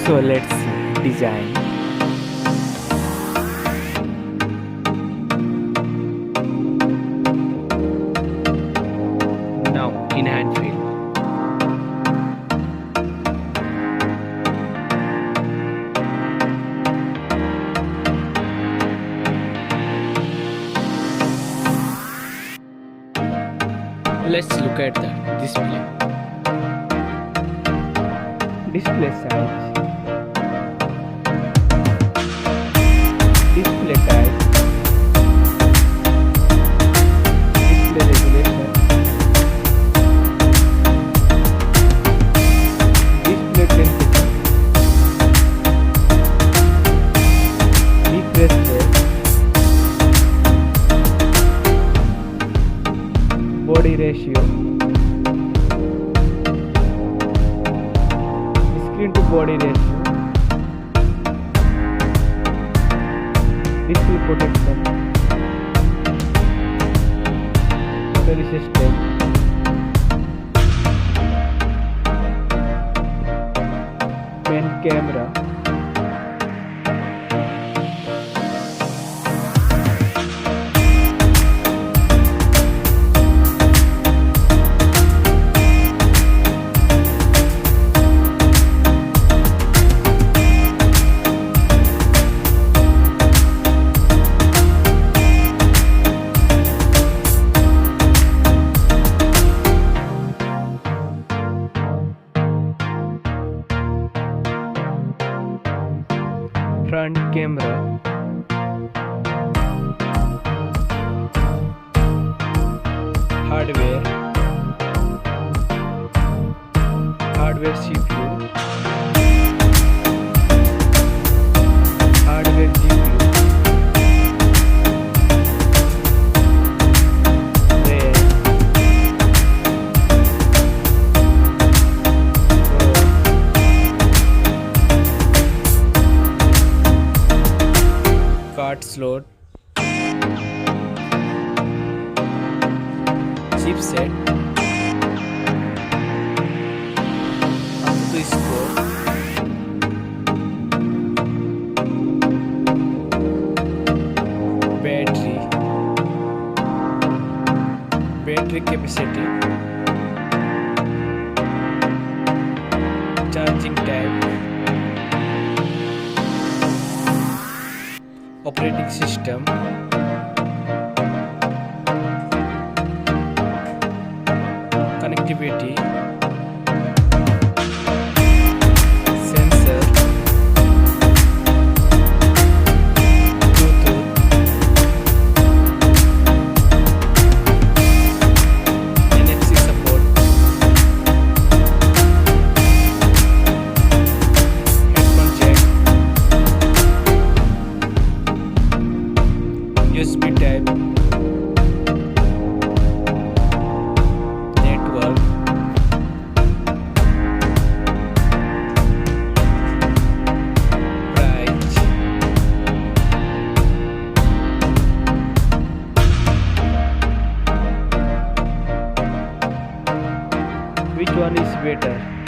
So let's see design. Now in hand feel. Let's look at the display. Display size. Display type. Display resolution. Display density. Refresh rate. Body ratio. Screen to body ratio. Display protection. Battery system. Main camera. Front camera. Hardware. Hardware CPU. Hardware GPU. RAM. Card slot, chipset, to score, battery capacity, charging time, operating system, connectivity, sensor, Bluetooth, NFC support, headphone jack, USB type, network, price, which one is better?